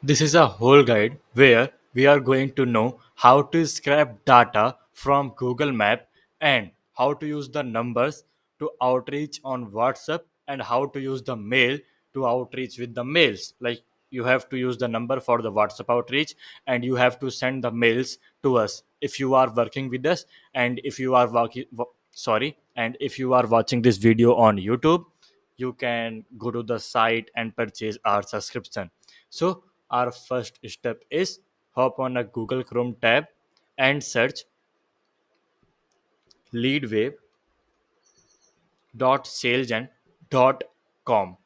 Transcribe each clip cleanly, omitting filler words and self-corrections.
This is a whole guide where we are going to know how to scrape data from Google Map and how to use the numbers to outreach on WhatsApp and how to use the mail to outreach with the mails. Like you have to use the number for the WhatsApp outreach and you have to send the mails to us if you are working with us and if you are and if you are watching this video on YouTube, you can go to the site and purchase our subscription. So our first step is hop on a Google Chrome tab and search leadwave.salesagent.com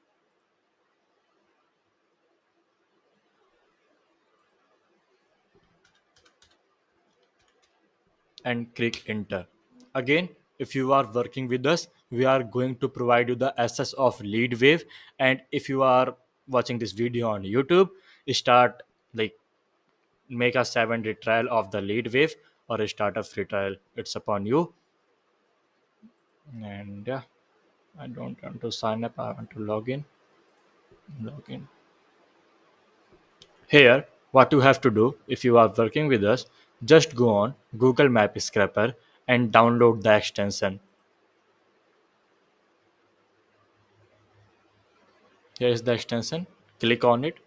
and click enter. Again, if you are working with us, we are going to provide you the access of Leadwave. And if you are watching this video on YouTube, start like make a 7-day trial of the Leadwave or start a free trial. It's upon you. And yeah, I don't want to sign up. I want to log in. Log in. Here, what you have to do if you are working with us, just go on Google Map Scraper and download the extension. Here is the extension. Click on it.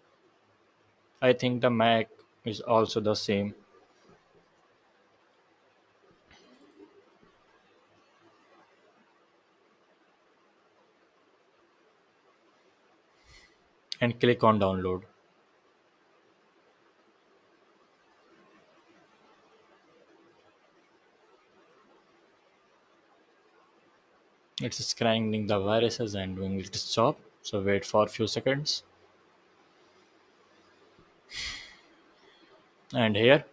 I think the Mac is also the same. And click on download. It's scanning the viruses and doing its job. So wait for a few seconds. And here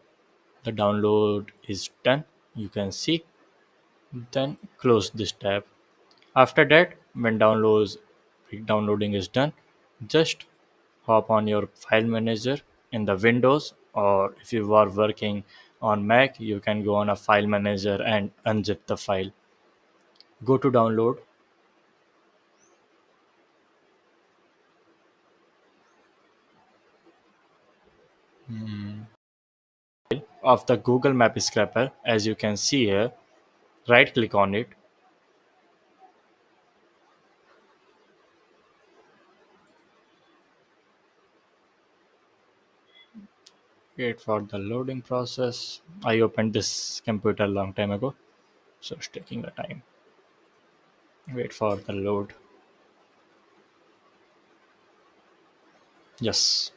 the download is done. You can see. Then close this tab. After that, when downloading is done, just hop on your file manager in the Windows, or if you are working on Mac, you can go on a file manager and unzip the file. Go to download of the Google Map Scraper. As you can see here, right click on it. Wait for the loading process. I opened this computer a long time ago, so it's taking the time. Wait for the load. Yes.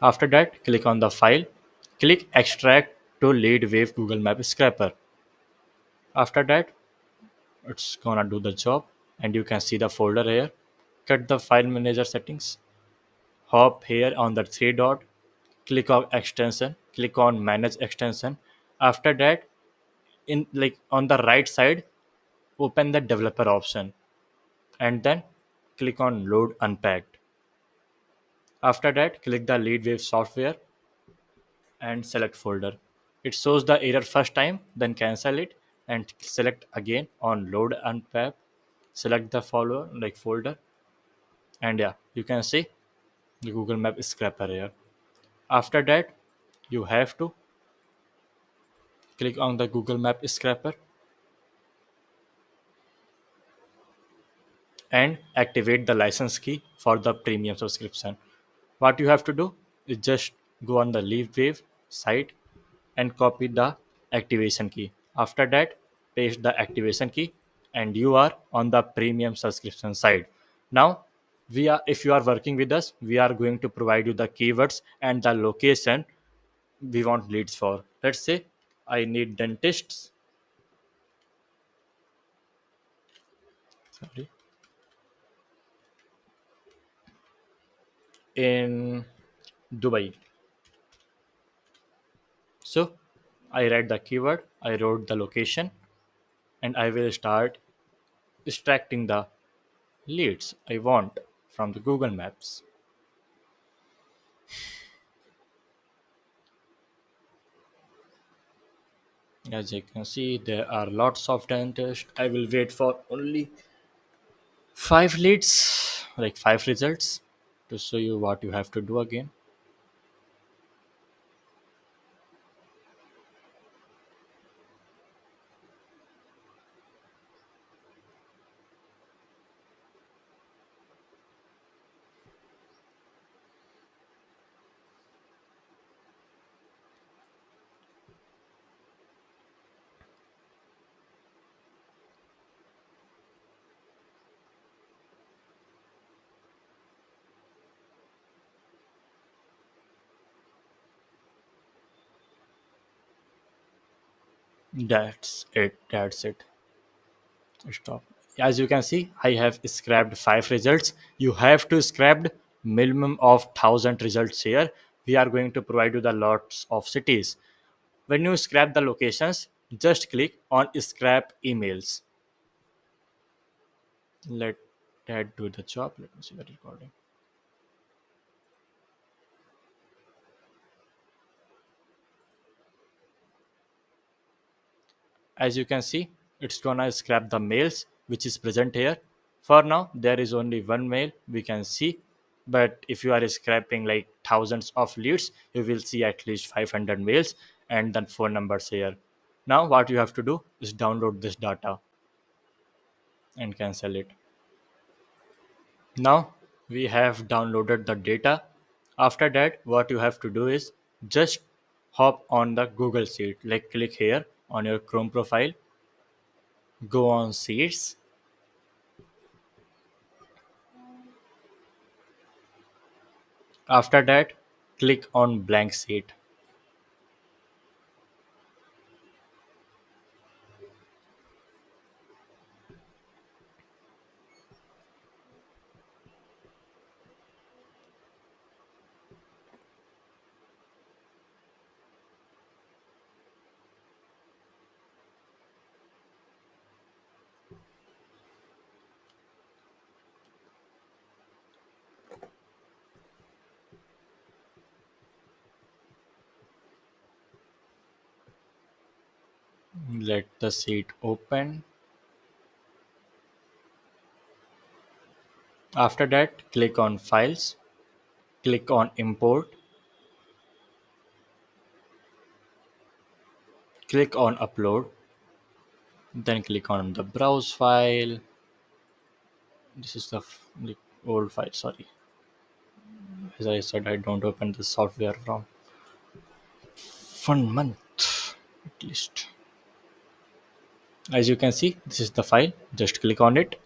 After that, click on the file. Click extract to Leadwave Google Map Scraper. After that, it's gonna do the job and you can see the folder here. Cut the file manager settings. Hop here on the three dot. Click on extension. Click on manage extension. After that, in like on the right side, open the developer option and then click on load unpacked. After that, click the Leadwave software and select folder. It shows the error first time, then cancel it and select again on load unpack. Select the follower like folder, and yeah, you can see the Google Map scraper here. After that, you have to click on the Google Map scraper and activate the license key for the premium subscription. What you have to do is just go on the Leafwave site and copy the activation key. After that, paste the activation key and you are on the premium subscription side. Now, we are if you are working with us, we are going to provide you the keywords and the location we want leads for. Let's say I need dentists. Sorry. In Dubai. So I write the keyword, I wrote the location, and I will start extracting the leads I want from the Google Maps. As you can see, there are lots of dentists. I will wait for only 5 leads, like 5 results, to show you what you have to do again. That's it. Stop. As you can see, I have scrapped 5 results. You have to scrap minimum of 1,000 results here. We are going to provide you the lots of cities. When you scrap the locations, just click on scrap emails. Let that do the job. Let me see the recording. As you can see, it's gonna scrap the mails which is present here. For now there is only one mail we can see, but if you are scraping like thousands of leads, you will see at least 500 mails and then phone numbers here. Now what you have to do is download this data and cancel it. Now we have downloaded the data. After that, what you have to do is just hop on the Google Sheet. Like click here on your Chrome profile, go on Sheets. After that, click on blank sheet. Let the sheet open. After that, click on Files, click on Import, click on Upload, then click on the Browse file. This is the like, old file, sorry. As I said, I don't open the software from 1 month at least. As you can see, this is the file. Just click on it.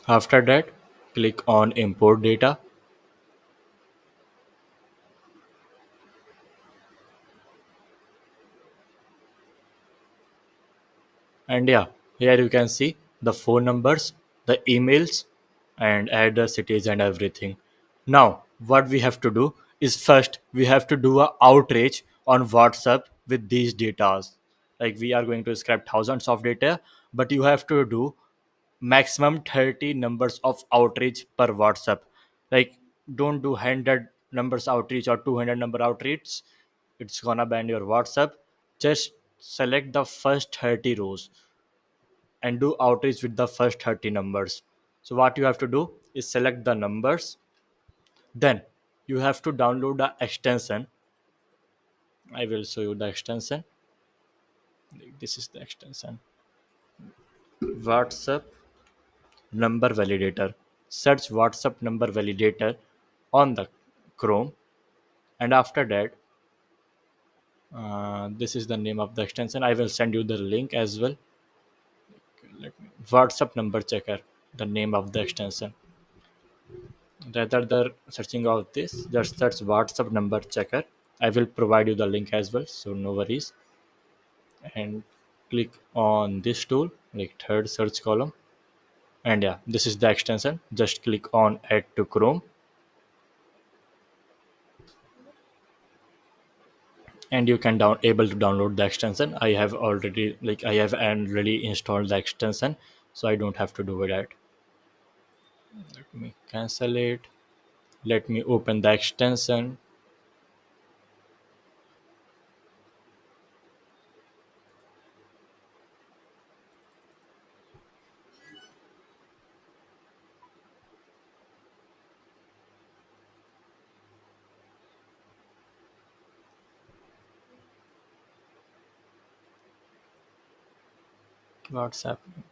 After that, click on Import Data. And yeah, here you can see the phone numbers, the emails, and add the cities and everything. Now what we have to do is first we have to do a outreach on WhatsApp with these datas. Like we are going to scrap thousands of data, but you have to do maximum 30 numbers of outreach per WhatsApp. Like don't do 100 numbers outreach or 200 number outreach. It's gonna ban your WhatsApp. Just select the first 30 rows and do outreach with the first 30 numbers. So what you have to do is select the numbers, then you have to download the extension. I will show you the extension. This is the extension, WhatsApp number validator. Search WhatsApp number validator on the Chrome, and after that, this is the name of the extension. I will send you the link as well. WhatsApp number checker, the name of the extension. Rather than searching out this, just search WhatsApp number checker. I will provide you the link as well, so no worries. And click on this tool, like third search column, and yeah, this is the extension. Just click on add to Chrome, and you can down able to download the extension. I have already, like, I have already installed the extension, so I don't have to do that. Let me cancel it. Let me open the extension. What's happening?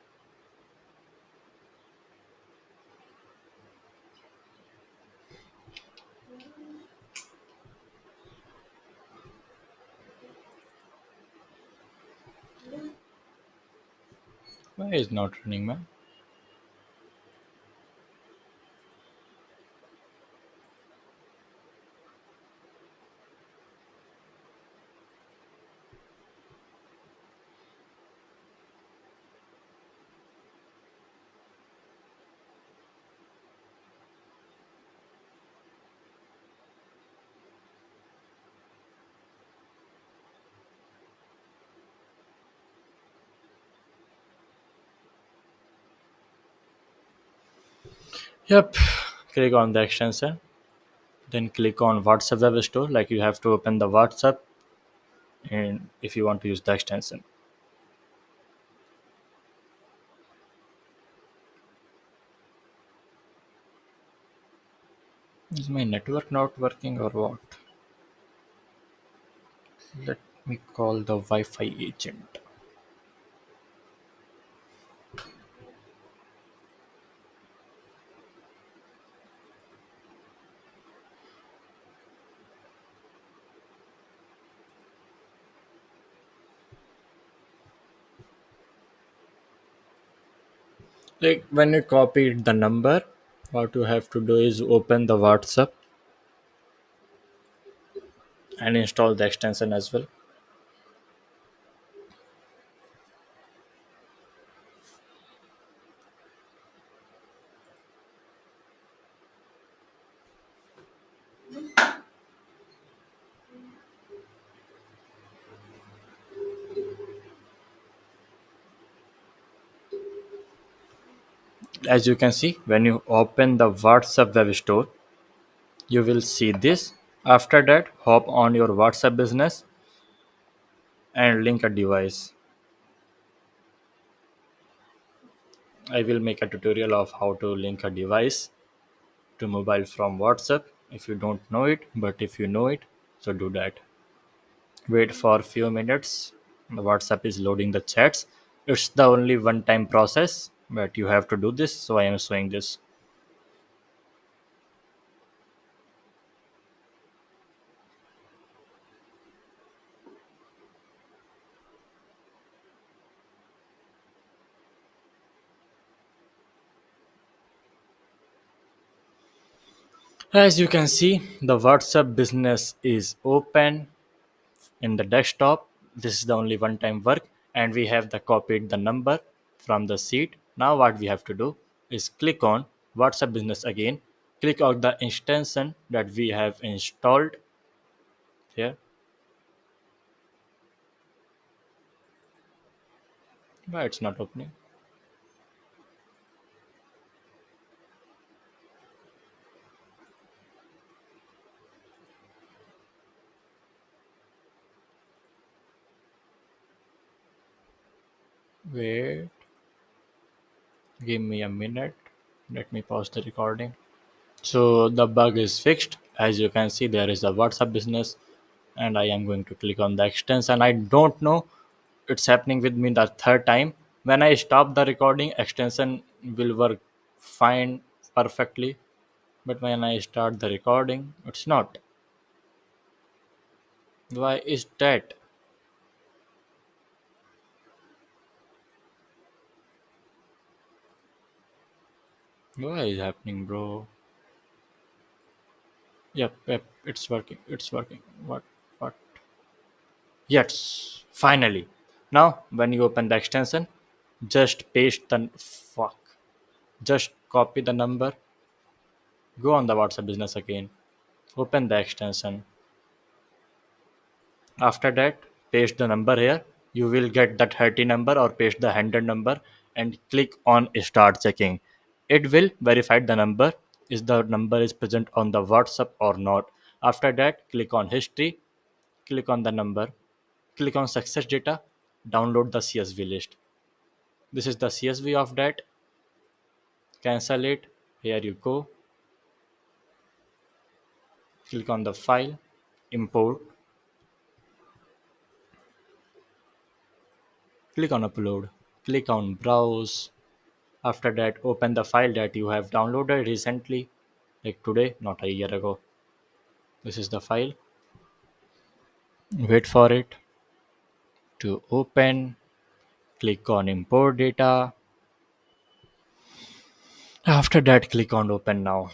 Why is not running, man? Yep. Click on the extension, then click on WhatsApp web store. Like you have to open the WhatsApp, and if you want to use the extension. Is my network not working or what? Let me call the Wi-Fi agent. Like when you copied the number, what you have to do is open the WhatsApp and install the extension as well. As you can see, when you open the WhatsApp web store, you will see this. After that, hop on your WhatsApp business and link a device. I will make a tutorial of how to link a device to mobile from WhatsApp if you don't know it, but if you know it, so do that. Wait for a few minutes. The WhatsApp is loading the chats. It's the only one time process, but you have to do this, so I am showing this. As you can see, the WhatsApp business is open in the desktop. This is the only one time work, and we have the copied the number from the sheet. Now what we have to do is click on WhatsApp business again, click on the extension that we have installed here. Why it's not opening? Wait, give me a minute. Let me pause the recording. So the bug is fixed. As you can see, there is a WhatsApp business, and I am going to click on the extension. I don't know, it's happening with me the third time. When I stop the recording, extension will work fine, perfectly. But when I start the recording, it's not. Why is that? Why is happening, bro? Yep, it's working. It's working. What? Yes, finally. Now, when you open the extension, just paste the fuck. Just copy the number, go on the WhatsApp business again, open the extension. After that, paste the number here. You will get that 30 number or paste the 100 number and click on start checking. It will verify the number is the number is present on the WhatsApp or not. After that, click on history, click on the number, click on success data, download the CSV list. This is the CSV of that. Cancel it. Here you go. Click on the file, import, click on upload, click on browse. After that, open the file that you have downloaded recently, like today, not a year ago. This is the file. Wait for it to open. Click on import data. After that, click on open now.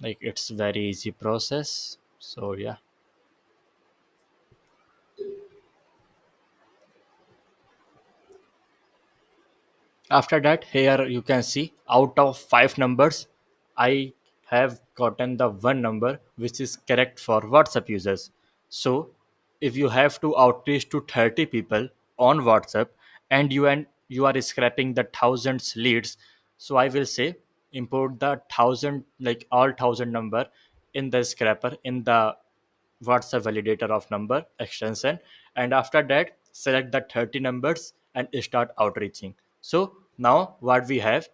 Like it's very easy process. So yeah. After that, here you can see out of five numbers, I have gotten the one number which is correct for WhatsApp users. So if you have to outreach to 30 people on WhatsApp and you are scraping the thousands leads, so I will say import the thousand, like all thousand number in the scrapper in the WhatsApp validator of number extension, and after that select the 30 numbers and start outreaching. So now what we have,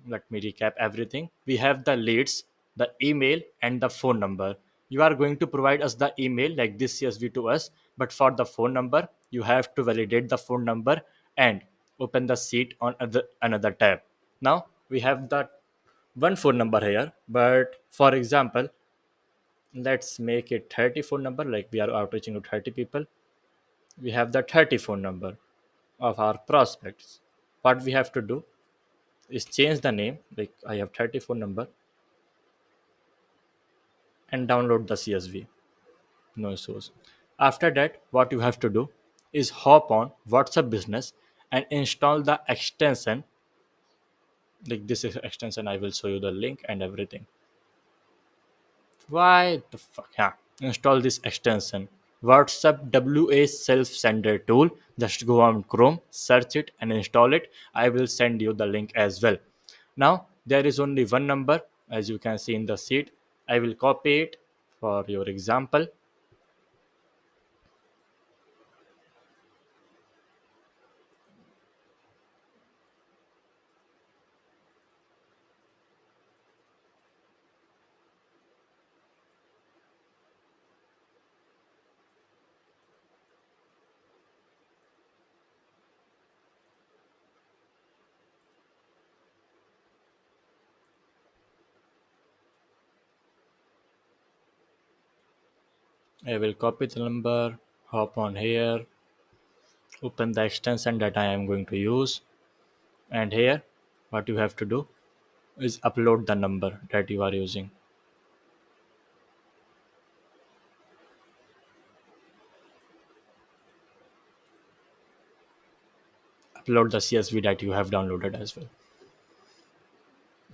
let me recap everything. We have the leads, the email, and the phone number. You are going to provide us the email like this CSV to us, but for the phone number, you have to validate the phone number and open the sheet on another tab. Now we have the one phone number here, but for example, let's make it 30 phone number, like we are outreaching to 30 people. We have the 30 phone number of our prospects. What we have to do is change the name, like I have 30 phone number, and download the CSV. No issues. After that, what you have to do is hop on WhatsApp Business and install the extension. Like this is extension, I will show you the link and everything. Why the fuck? Yeah, install this extension. WhatsApp WA self sender tool. Just go on Chrome, search it, and install it. I will send you the link as well. Now there is only one number, as you can see in the sheet. I will copy it for your example. I will copy the number, hop on here, open the extension that I am going to use, and here what you have to do is upload the number that you are using. Upload the CSV that you have downloaded as well.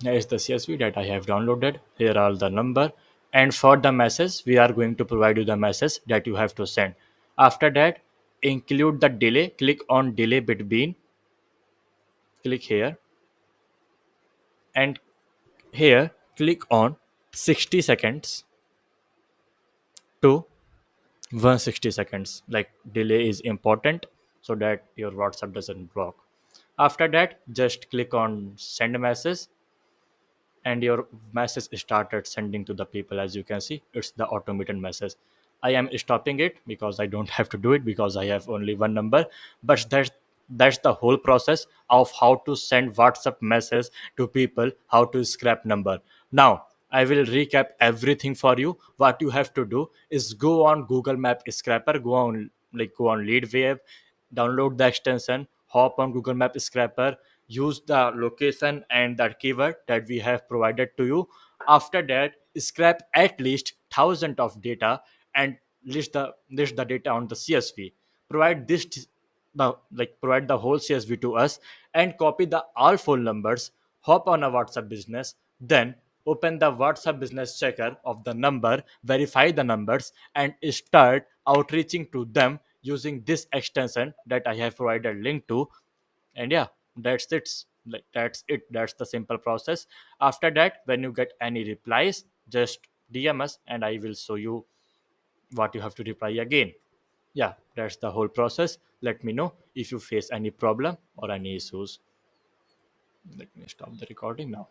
Here is the CSV that I have downloaded. Here are the number, and for the message we are going to provide you the message that you have to send. After that, include the delay. Click on delay between. Click here, and here click on 60 seconds to 160 seconds. Like delay is important so that your WhatsApp doesn't block. After that, just click on send message, and your message started sending to the people. As you can see, it's the automated message. I am stopping it because I don't have to do it because I have only one number. But that's the whole process of how to send WhatsApp message to people, how to scrap number. Now I will recap everything for you. What you have to do is go on Google Map Scrapper, go on Leadwave, download the extension, hop on Google Map Scrapper, use the location and that keyword that we have provided to you. After that, scrap at least thousand of data and list the data on the CSV. Provide this provide the whole CSV to us and copy the all phone numbers. Hop on a WhatsApp business, then open the WhatsApp business checker of the number, verify the numbers, and start outreaching to them using this extension that I have provided link to. And yeah, that's the simple process. After that, when you get any replies, just DM us and I will show you what you have to reply again. Yeah, that's the whole process. Let me know if you face any problem or any issues. Let me stop the recording now.